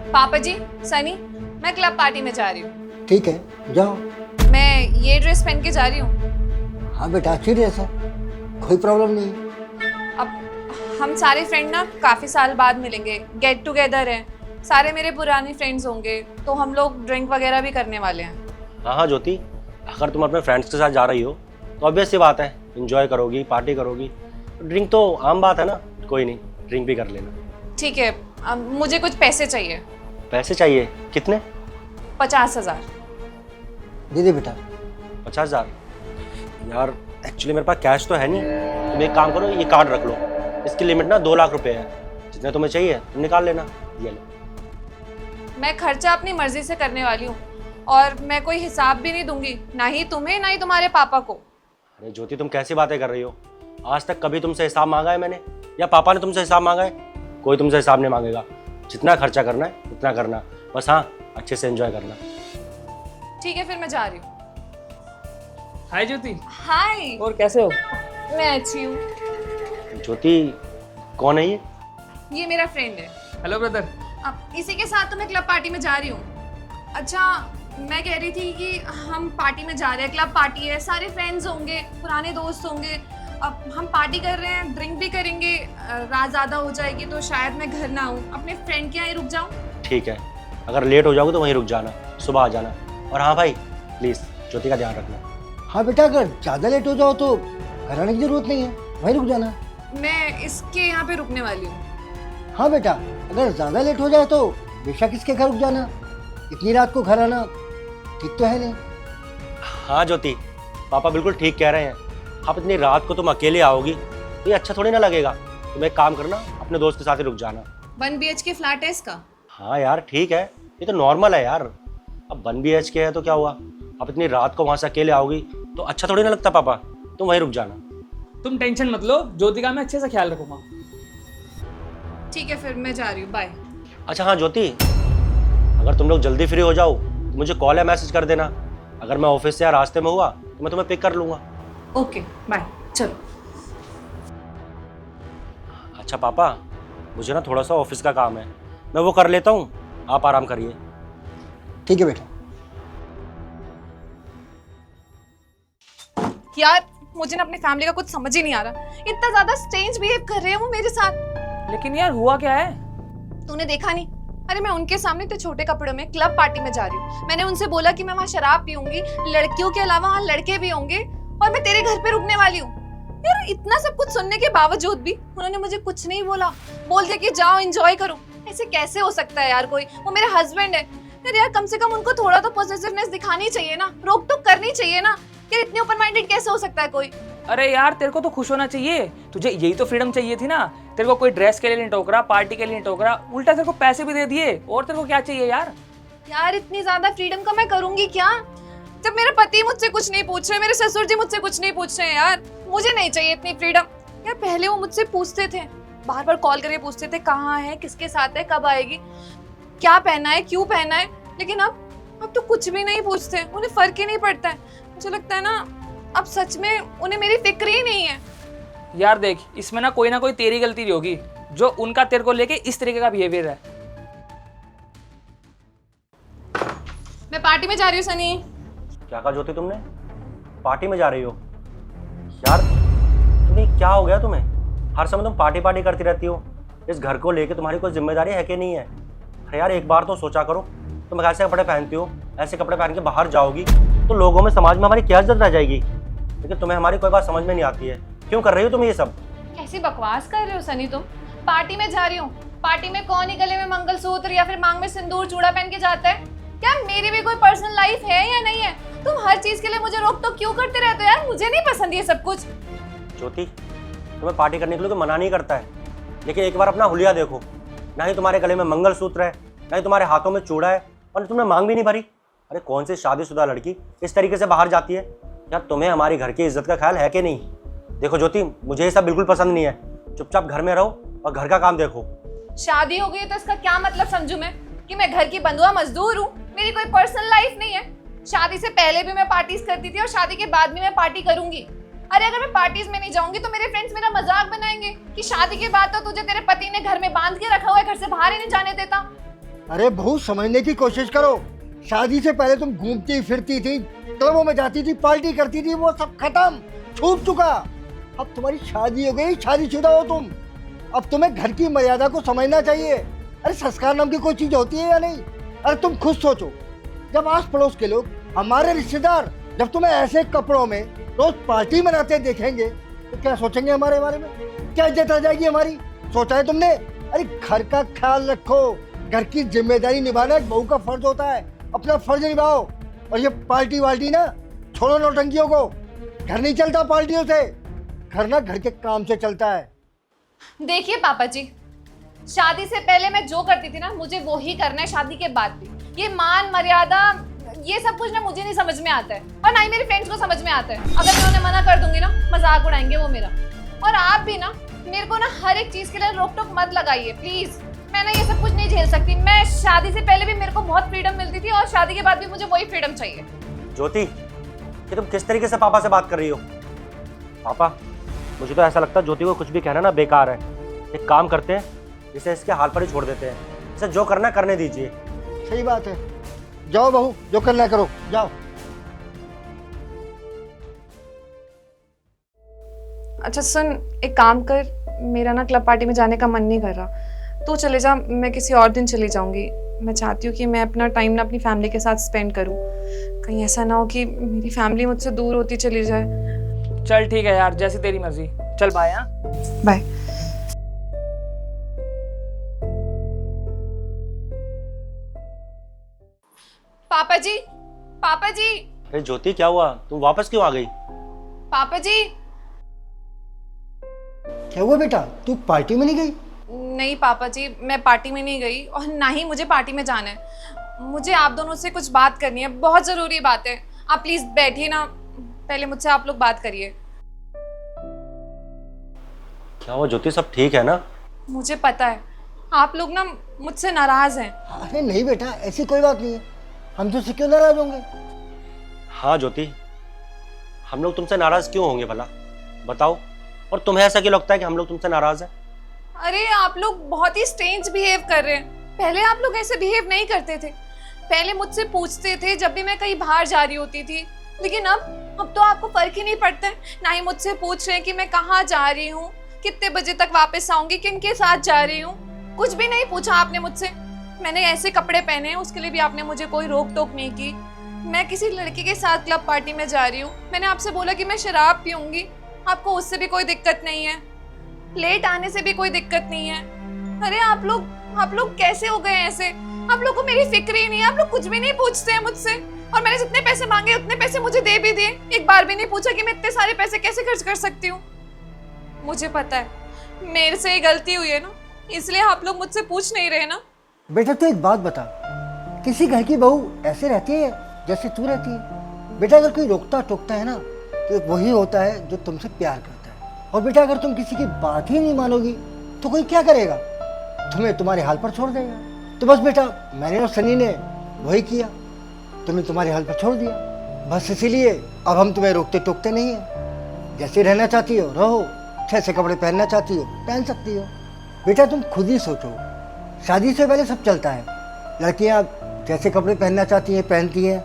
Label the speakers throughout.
Speaker 1: पापा जी, सनी, मैं club party में जा रही हूँ।
Speaker 2: ठीक है, जाओ।
Speaker 1: मैं ये ड्रेस पहन के जा रही हूँ।
Speaker 2: हाँ बेटा, अच्छी ड्रेस है, कोई प्रॉब्लम नहीं।
Speaker 1: अब हम सारे फ्रेंड ना काफ़ी साल बाद मिलेंगे, गेट टुगेदर है, सारे मेरे पुराने फ्रेंड्स होंगे, तो हम लोग ड्रिंक वगैरह भी करने वाले हैं।
Speaker 3: हाँ हाँ ज्योति, अगर तुम अपने फ्रेंड्स के साथ जा रही हो तो ऑब्वियस सी बात है, एंजॉय करोगी, पार्टी करोगी। ड्रिंक तो आम बात है ना, कोई नहीं, ड्रिंक भी कर लेना।
Speaker 1: ठीक है, अब मुझे कुछ पैसे चाहिए।
Speaker 3: पैसे चाहिए? कितने?
Speaker 1: 50,000।
Speaker 2: दे दे बेटा।
Speaker 3: 50,000? यार एक्चुअली मेरे पास कैश तो है नहीं, तुम एक काम करो, ये कार्ड रख लो, इसकी लिमिट ना 2 लाख रुपए है, जितने तुम्हें चाहिए तुम निकाल लेना। ये लो।
Speaker 1: मैं खर्चा अपनी मर्जी से करने वाली हूँ और मैं कोई हिसाब भी नहीं दूंगी, ना ही तुम्हें ना ही तुम्हारे पापा को।
Speaker 3: अरे ज्योति, तुम कैसी बातें कर रही हो? आज तक कभी तुमसे हिसाब मांगा है मैंने, या पापा ने तुमसे हिसाब मांगा है? कोई तुमसे हिसाब नहीं मांगेगा। जितना खर्चा करना है उतना करना, बस हाँ अच्छे से एंजॉय करना।
Speaker 1: ठीक है, फिर मैं जा रही हूँ।
Speaker 4: हाय ज्योति।
Speaker 1: हाय।
Speaker 4: और कैसे हो?
Speaker 1: मैं अच्छी हूँ।
Speaker 3: ज्योति कौन है ये?
Speaker 1: ये मेरा फ्रेंड है।
Speaker 4: Hello brother.
Speaker 1: अब इसी के साथ तो मैं क्लब पार्टी में जा रही हूँ। अच्छा, मैं कह रही थी कि हम पार्टी में जा रहे हैं, क्लब पार्टी है, सारे फ्रेंड्स होंगे, पुराने दोस्त होंगे। अब हम पार्टी कर रहे हैं, ड्रिंक भी करेंगे, रात ज़्यादा हो जाएगी तो शायद मैं घर ना आऊँ, अपने फ्रेंड के यहाँ ही रुक जाऊँ।
Speaker 3: ठीक है, अगर लेट हो जाओगे तो वहीं रुक जाना, सुबह आ जाना। और हाँ भाई, प्लीज़ ज्योति का ध्यान रखना।
Speaker 2: हाँ बेटा, अगर ज़्यादा लेट हो जाओ तो घर आने की जरूरत नहीं है, वहीं रुक जाना।
Speaker 1: मैं इसके यहाँ पे रुकने वाली हूँ।
Speaker 2: हाँ बेटा, अगर ज़्यादा लेट हो जाए तो बेशक इसके घर रुक जाना, इतनी रात को घर आना ठीक तो है नहीं।
Speaker 3: हाँ ज्योति, पापा बिल्कुल ठीक कह रहे हैं। आप इतनी रात को तुम अकेले आओगी तो ये अच्छा थोड़ी ना लगेगा। तुम एक काम करना, अपने दोस्त के साथ ही रुक जाना।
Speaker 1: 1 BHK फ्लैट है इसका।
Speaker 3: हाँ यार ठीक है, ये तो नॉर्मल है यार। अब 1 BHK है तो क्या हुआ, आप इतनी रात को वहाँ से अकेले आओगी तो अच्छा थोड़ी ना लगता पापा। तुम वहीं रुक जाना।
Speaker 4: तुम टेंशन मत लो, ज्योति का मैं अच्छे से ख्याल रखूंगा।
Speaker 1: ठीक है, फिर मैं जा रही हूँ, बाय।
Speaker 3: अच्छा हाँ ज्योति, अगर तुम लोग जल्दी फ्री हो जाओ तो मुझे कॉल या मैसेज कर देना। अगर मैं ऑफिस से या रास्ते में हुआ तो मैं तुम्हें पिक कर लूँगा।
Speaker 1: Okay, bye. चलो।
Speaker 3: अच्छा पापा, मुझे ना थोड़ा सा ऑफिस का काम है, मैं वो कर लेता हूँ, आप आराम करिए।
Speaker 2: ठीक है बेटा।
Speaker 1: यार, मुझे ना अपनी फैमिली का कुछ समझ ही नहीं आ रहा, इतना ज्यादा स्ट्रेंज बिहेव कर रहे हैं वो मेरे साथ।
Speaker 4: लेकिन यार हुआ क्या है?
Speaker 1: तूने देखा नहीं? अरे मैं उनके सामने इतने छोटे कपड़ों में क्लब पार्टी में जा रही हूँ। मैंने उनसे बोला कि मैं वहाँ शराब पीऊंगी, लड़कियों के अलावा वहाँ लड़के भी होंगे और मैं तेरे घर पे रुकने वाली हूँ। यार इतना सब कुछ सुनने के बावजूद भी उन्होंने मुझे कुछ नहीं बोला, बोल दिया कि जाओ एंजॉय करो। ऐसे कैसे हो सकता है यार? कोई, वो मेरा हस्बैंड है यार, कम से कम उनको थोड़ा तो पॉजिटिवनेस दिखानी चाहिए ना, रोक टोक करनी चाहिए ना। यार इतने ओपन माइंडेड कैसे हो सकता है कोई?
Speaker 4: अरे यार तेरे को तो खुश होना चाहिए, तुझे यही तो फ्रीडम चाहिए थी ना। तेरे को कोई ड्रेस के लिए नहीं टोक रहा, पार्टी के लिए नहीं टोक रहा, उल्टा तेरे को पैसे भी दे दिए। और तेरे को क्या चाहिए यार?
Speaker 1: यार इतनी ज्यादा फ्रीडम का मैं करूंगी क्या, जब मेरे पति मुझसे कुछ नहीं पूछ रहे, मेरे ससुर जी मुझसे कुछ नहीं पूछ रहे हैं। यार मुझे नहीं चाहिए इतनी फ्रीडम। यार पहले वो मुझसे पूछते थे, बार बार कॉल करके पूछते थे कहाँ है, किसके साथ है, कब आएगी, क्या पहना है, क्यों पहना है। लेकिन अब तो कुछ भी नहीं पूछते, उन्हें फर्क ही नहीं पड़ता है। मुझे लगता है ना अब सच में उन्हें मेरी फिक्र ही नहीं है।
Speaker 4: यार देख, इसमें ना कोई तेरी गलती नहीं होगी जो उनका तेरे को लेके इस तरीके का बिहेवियर है।
Speaker 1: मैं पार्टी में जा रही हूँ सनी।
Speaker 3: क्या कहा ज्योति तुमने? पार्टी में जा रही हो? यार तुम्हें क्या हो गया? तुम्हें हर समय तुम पार्टी पार्टी करती रहती हो। इस घर को लेके तुम्हारी कोई जिम्मेदारी है कि नहीं है? अरे यार एक बार तो सोचा करो, तुम ऐसे कपड़े पहनती हो, ऐसे कपड़े पहन के बाहर जाओगी तो लोगों में, समाज में हमारी क्या इज्जत रह जाएगी। लेकिन तुम्हें हमारी कोई बात समझ में नहीं आती है, क्यों कर रही हो तुम ये सब?
Speaker 1: कैसी बकवास कर रहे हो सनी तुम? पार्टी में जा रही हूँ, पार्टी में कौन ही गले में मंगलसूत्र या फिर मांग में सिंदूर चूड़ा पहन के जाता है? क्या मेरी भी कोई पर्सनल लाइफ है या नहीं है? तुम हर चीज के लिए मुझे रोक टोक क्यों करते रहते हो यार? मुझे नहीं पसंद ये सब कुछ।
Speaker 3: ज्योति, तुम्हें पार्टी करने के लिए तो मना नहीं करता है, लेकिन एक बार अपना हुलिया देखो। ना ही तुम्हारे गले में मंगलसूत्र है, ना ही तुम्हारे हाथों में चूड़ा है, और तुमने मांग भी नहीं भरी। अरे कौन सी शादीशुदा लड़की इस तरीके से बाहर जाती है? यार तुम्हें हमारी घर की इज्जत का ख्याल है कि नहीं? देखो ज्योति, मुझे ये सब बिल्कुल पसंद नहीं है। चुपचाप घर में रहो और घर का काम देखो।
Speaker 1: शादी हो गई तो इसका क्या मतलब समझूं मैं? कि मैं घर की बंधुआ मजदूर हूँ? मेरी कोई पर्सनल लाइफ नहीं है। शादी से पहले भी मैं पार्टीज करती थी और शादी के बाद भी मैं पार्टी करूंगी। अरे अगर मैं पार्टीज में नहीं जाऊंगी तो मेरे फ्रेंड्स मेरा मजाक बनाएंगे कि शादी के बाद तो तुझे तेरे पति ने घर में बांध के रखा हुआ है, घर से बाहर ही नहीं जाने देता।
Speaker 2: अरे बहू, समझने की कोशिश करो। शादी से पहले तुम घूमती फिरती थी, क्लबों में जाती थी, पार्टी करती थी, वो सब खत्म, छूट चुका। अब तुम्हारी शादी हो गई, शादीशुदा हो तुम। अब तुम्हें घर की मर्यादा को समझना चाहिए। अरे संस्कार नाम की कोई चीज होती है या नहीं? अरे तुम खुद सोचो, जब आस पड़ोस के लोग, हमारे रिश्तेदार, जब तुम्हें ऐसे कपड़ों में रोज पार्टी मनाते देखेंगे तो क्या सोचेंगे हमारे बारे में? क्या इज्जत आ जाएगी हमारी? सोचा है तुमने? अरे घर का ख्याल रखो, घर की जिम्मेदारी निभाना एक बहू का फर्ज होता है। अपना फर्ज निभाओ। और ये पार्टी वार्टी ना, छोड़ो नौटंकियों को। घर नहीं चलता पार्टियों से, घर ना घर के काम से चलता है।
Speaker 1: देखिए पापा जी, शादी से पहले मैं जो करती थी ना, मुझे वो ही करना है शादी के बाद भी। ये मान मर्यादा, ये सब कुछ ना मुझे नहीं समझ में आता है, और ना ही मेरे फ्रेंड्स को समझ में आता है। अगर मैं उन्हें मना कर दूंगी ना, मजाक उड़ाएंगे वो मेरा। और आप भी ना मेरे को ना हर एक चीज के लिए रोक टोक मत लगाइए प्लीज। मैं ना ये सब कुछ नहीं झेल सकती। मैं शादी से पहले भी मेरे को बहुत फ्रीडम मिलती थी, और शादी के बाद भी मुझे वही फ्रीडम चाहिए।
Speaker 3: ज्योति, ये तुम किस तरीके से पापा से बात कर रही हो? पापा, मुझे तो ऐसा लगता है ज्योति को कुछ भी कहना ना बेकार है। एक काम करते हैं, इसे इसके हाल पर ही छोड़ देते हैं। इसे जो करना करने दीजिए।
Speaker 2: सही बात है। जाओ बहू, जो करना है करो, जाओ।
Speaker 1: अच्छा सुन, एक काम कर, मेरा ना क्लब पार्टी में जाने का मन नहीं कर रहा। तू चले जा, मैं किसी और दिन चली जाऊंगी। मैं चाहती हूँ कि मैं अपना टाइम ना अपनी फैमिली के साथ स्पेंड करूँ। कहीं ऐसा ना हो कि मेरी फैमिली मुझसे दूर होती चली जाए।
Speaker 4: चल ठीक है यार, जैसी तेरी मर्जी। चल बाय। हाँ
Speaker 1: बाय। पापा जी, पापा जी,
Speaker 3: अरे ज्योति, क्या हुआ? तुम वापस क्यों आ गई?
Speaker 1: पापा जी।
Speaker 2: क्या हुआ बेटा, तू पार्टी में नहीं गई?
Speaker 1: नहीं पापा जी, मैं पार्टी में नहीं गई, और ना ही मुझे पार्टी में जाना है। मुझे आप दोनों से कुछ बात करनी है, बहुत ज़रूरी बात है। आप प्लीज़ बैठिए ना, पहले मुझसे आप लोग बात करिए।
Speaker 3: क्या हुआ ज्योति, सब ठीक है ना?
Speaker 1: मुझे पता है आप लोग ना मुझसे नाराज़ हैं।
Speaker 2: अरे नहीं बेटा, ऐसी कोई बात नहीं है। हम तुझसे क्यों नाराज होंगे?
Speaker 3: हाँ ज्योति, हम लोग तुमसे नाराज क्यों होंगे भला? बताओ। और तुम्हें ऐसा क्यों लगता है कि हम लोग तुमसे नाराज हैं?
Speaker 1: अरे आप लोग बहुत ही स्ट्रेंज बिहेव कर रहे हैं। पहले आप लोग ऐसे बिहेव नहीं करते थे। पहले मुझसे पूछते थे जब भी मैं कहीं बाहर जा रही होती थी, लेकिन अब तो आपको फर्क ही नहीं पड़ता है। ना ही मुझसे पूछ रहे हैं कि मैं कहाँ जा रही हूँ, कितने बजे तक वापस आऊंगी, किनके साथ जा रही हूँ। कुछ भी नहीं पूछा आपने मुझसे। मैंने ऐसे कपड़े पहने हैं, उसके लिए भी आपने मुझे कोई रोक टोक नहीं की। मैं किसी लड़के के साथ क्लब पार्टी में जा रही हूँ, मैंने आपसे बोला कि मैं शराब पीऊंगी, आपको उससे भी कोई दिक्कत नहीं है। लेट आने से भी कोई दिक्कत नहीं है। अरे आप लोग कैसे हो गए ऐसे? आप लोग को मेरी फिक्र ही नहीं है, आप लोग कुछ भी नहीं पूछते हैं मुझसे। और मैंने जितने पैसे मांगे उतने पैसे मुझे दे भी दिए। एक बार भी नहीं पूछा कि मैं इतने सारे पैसे कैसे खर्च कर सकती हूँ। मुझे पता है मेरे से ये गलती हुई है ना, इसलिए आप लोग मुझसे पूछ नहीं रहे ना।
Speaker 2: बेटा तू एक बात बता, किसी घर की बहू ऐसे रहती है जैसे तू रहती है? बेटा अगर कोई रोकता टोकता है ना, तो वही होता है जो तुमसे प्यार करता है। और बेटा अगर तुम किसी की बात ही नहीं मानोगी तो कोई क्या करेगा? तुम्हें तुम्हारे हाल पर छोड़ देगा। तो बस बेटा, मैंने और सनी ने वही किया, तुम्हें तुम्हारे हाल पर छोड़ दिया। बस इसीलिए अब हम तुम्हें रोकते टोकते नहीं है। जैसे रहना चाहती हो रहो, जैसे कपड़े पहनना चाहती हो पहन सकती हो। बेटा तुम खुद ही सोचो, शादी से पहले सब चलता है। लड़कियां जैसे कपड़े पहनना चाहती हैं पहनती हैं,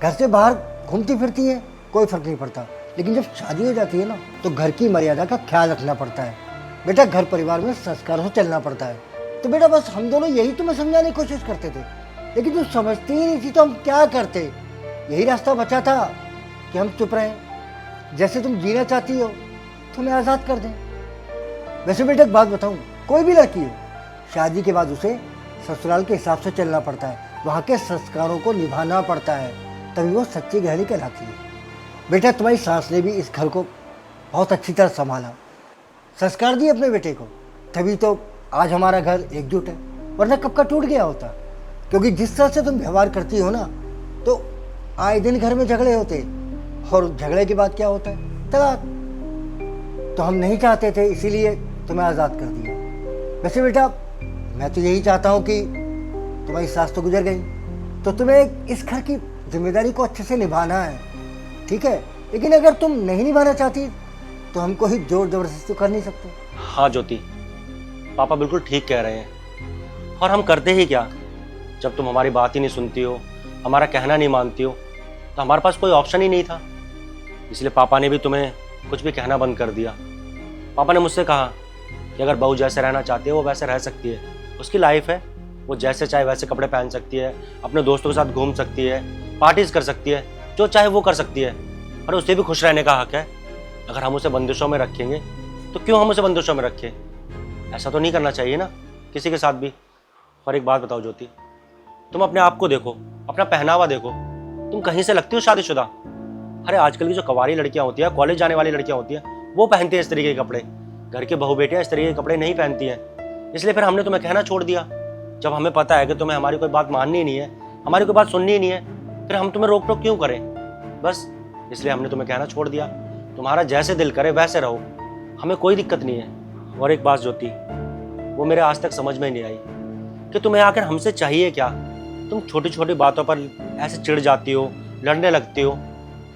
Speaker 2: घर से बाहर घूमती फिरती हैं, कोई फर्क नहीं पड़ता। लेकिन जब शादी हो जाती है ना, तो घर की मर्यादा का ख्याल रखना पड़ता है। बेटा घर परिवार में संस्कारों से चलना पड़ता है। तो बेटा बस हम दोनों यही तुम्हें समझाने की कोशिश करते थे, लेकिन तुम समझती ही नहीं थी, तो हम क्या करते? यही रास्ता बचा था कि हम चुप रहें। जैसे तुम जीना चाहती हो तुम्हें आज़ाद कर दें। वैसे बेटा एक बात बताऊं, कोई भी लड़की हो, शादी के बाद उसे ससुराल के हिसाब से चलना पड़ता है, वहाँ के संस्कारों को निभाना पड़ता है, तभी वो सच्ची गृहिणी कहलाती है। बेटा तुम्हारी सास ने भी इस घर को बहुत अच्छी तरह संभाला, संस्कार दिए अपने बेटे को, तभी तो आज हमारा घर एकजुट है, वरना कब का टूट गया होता। क्योंकि जिस तरह से तुम व्यवहार करती हो ना, तो आए दिन घर में झगड़े होते, और झगड़े के बाद क्या होता है? तलाक। तो हम नहीं चाहते थे, इसीलिए तुम्हें आज़ाद कर दिया। वैसे बेटा मैं तो यही चाहता हूँ कि तुम्हारी सास तो गुजर गई, तो तुम्हें इस घर की जिम्मेदारी को अच्छे से निभाना है, ठीक है? लेकिन अगर तुम नहीं निभाना चाहती तो हम कोई जोर जबरदस्ती तो कर नहीं सकते।
Speaker 3: हाँ ज्योति, पापा बिल्कुल ठीक कह रहे हैं। और हम करते ही क्या, जब तुम हमारी बात ही नहीं सुनती हो, हमारा कहना नहीं मानती हो, तो हमारे पास कोई ऑप्शन ही नहीं था। इसलिए पापा ने भी तुम्हें कुछ भी कहना बंद कर दिया। पापा ने मुझसे कहा कि अगर बहू जैसे रहना चाहती है वो वैसे रह सकती है, उसकी लाइफ है, वो जैसे चाहे वैसे कपड़े पहन सकती है, अपने दोस्तों के साथ घूम सकती है, पार्टीज कर सकती है, जो चाहे वो कर सकती है, और उसे भी खुश रहने का हक है। अगर हम उसे बंदिशों में रखेंगे तो क्यों हम उसे बंदिशों में रखें? ऐसा तो नहीं करना चाहिए ना किसी के साथ भी। और एक बात बताओ ज्योति, तुम अपने आप को देखो, अपना पहनावा देखो, तुम कहीं से लगती हो शादीशुदा? अरे आजकल की जो कवारी लड़कियां होती हैं, कॉलेज जाने वाली लड़कियां होती हैं, वो पहनती हैं इस तरीके के कपड़े। घर के बहू बेटियां इस तरीके के कपड़े नहीं पहनती हैं। इसलिए फिर हमने तुम्हें कहना छोड़ दिया। जब हमें पता है कि तुम्हें हमारी कोई बात माननी ही नहीं है, हमारी कोई बात सुननी ही नहीं है, फिर हम तुम्हें रोक टोक क्यों करें? बस इसलिए हमने तुम्हें कहना छोड़ दिया। तुम्हारा जैसे दिल करे वैसे रहो, हमें कोई दिक्कत नहीं है। और एक बात ज्योति, वो मेरे आज तक समझ में नहीं आई कि तुम्हें आखिर हमसे चाहिए क्या? तुम छोटी छोटी बातों पर ऐसे चिढ़ जाती हो, लड़ने लगती हो।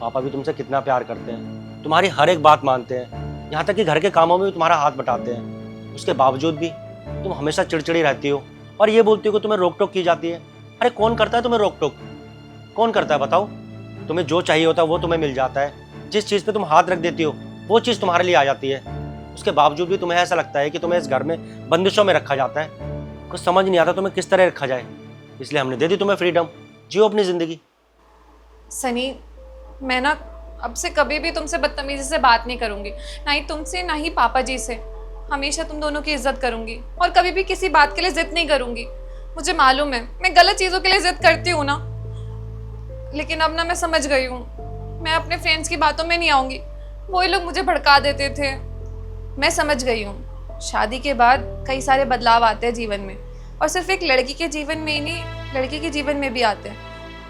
Speaker 3: पापा भी तुमसे कितना प्यार करते हैं, तुम्हारी हर एक बात मानते हैं, यहाँ तक कि घर के कामों में भी तुम्हारा हाथ बटाते हैं। उसके बावजूद भी तुम हमेशा चिड़चिड़ी रहती हो और ये बोलती हो कि तुम्हें रोक टोक की जाती है। अरे कौन करता है तुम्हें रोक टोक? कौन करता है बताओ? तुम्हें जो चाहिए होता है वो तुम्हें मिल जाता है। जिस चीज़ पे तुम हाथ रख देती हो वो चीज़ तुम्हारे लिए आ जाती है। उसके बावजूद भी तुम्हें ऐसा लगता है कि तुम्हें इस घर में बंदिशों में रखा जाता है। कुछ समझ नहीं आता तुम्हें किस तरह रखा जाए। इसलिए हमने दे दी तुम्हें फ्रीडम, जियो अपनी ज़िंदगी।
Speaker 1: सनी, मैं ना अब से कभी भी तुमसे बदतमीजी से बात नहीं करूंगी, ना ही तुमसे ना ही पापा जी से। हमेशा तुम दोनों की इज्जत करूंगी और कभी भी किसी बात के लिए जिद नहीं करूंगी। मुझे मालूम है मैं गलत चीज़ों के लिए जिद करती हूँ ना, लेकिन अब ना मैं समझ गई हूँ। मैं अपने फ्रेंड्स की बातों में नहीं आऊँगी, वही लोग मुझे भड़का देते थे। मैं समझ गई हूँ, शादी के बाद कई सारे बदलाव आते हैं जीवन में, और सिर्फ एक लड़की के जीवन में ही नहीं, लड़के के जीवन में भी आते हैं।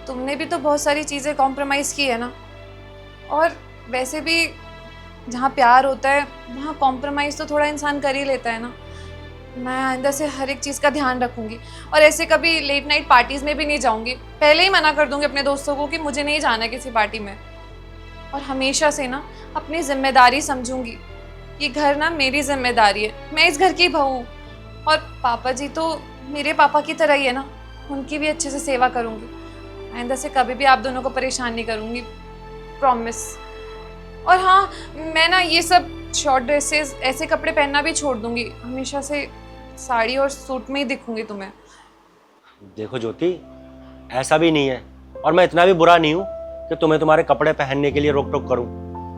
Speaker 1: तुमने भी तो बहुत सारी चीज़ें कॉम्प्रोमाइज़ की है ना, और वैसे भी जहाँ प्यार होता है वहाँ कॉम्प्रोमाइज़ तो थोड़ा इंसान कर ही लेता है ना। मैं आइंदा से हर एक चीज़ का ध्यान रखूँगी और ऐसे कभी लेट नाइट पार्टीज़ में भी नहीं जाऊँगी। पहले ही मना कर दूँगी अपने दोस्तों को कि मुझे नहीं जाना किसी पार्टी में। और हमेशा से ना अपनी जिम्मेदारी समझूंगी, ये घर ना मेरी जिम्मेदारी है, मैं इस घर की बहू हूँ। और पापा जी तो मेरे पापा की तरह ही है ना, उनकी भी अच्छे से सेवा करूँगी। आइंदा से कभी भी आप दोनों को परेशान नहीं करूँगी, प्रॉमिस। और हाँ, मैं ना ये सब शॉर्ट ड्रेसेस ऐसे कपड़े पहनना भी छोड़ दूँगी, हमेशा से साड़ी और सूट में ही दिखूँगी तुम्हें।
Speaker 3: देखो ज्योति, ऐसा भी नहीं है, और मैं इतना भी बुरा नहीं हूँ कि तुम्हें तुम्हारे कपड़े पहनने के लिए रोक टोक करूँ।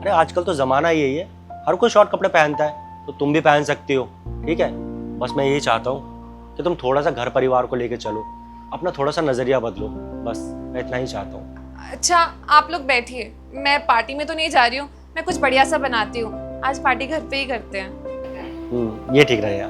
Speaker 3: अरे आजकल तो ज़माना यही है, हर कोई शॉर्ट कपड़े पहनता है, तो तुम भी पहन सकती हो, ठीक है? बस मैं यही चाहता हूँ कि तुम थोड़ा सा घर परिवार को लेके चलो, अपना थोड़ा सा नज़रिया बदलो, बस मैं इतना ही चाहता हूँ।
Speaker 1: अच्छा, आप लोग बैठिए, मैं पार्टी में तो नहीं जा रही हूँ, मैं कुछ बढ़िया सा बनाती हूँ। आज पार्टी घर पे ही करते हैं।
Speaker 3: ये ठीक रहेगा।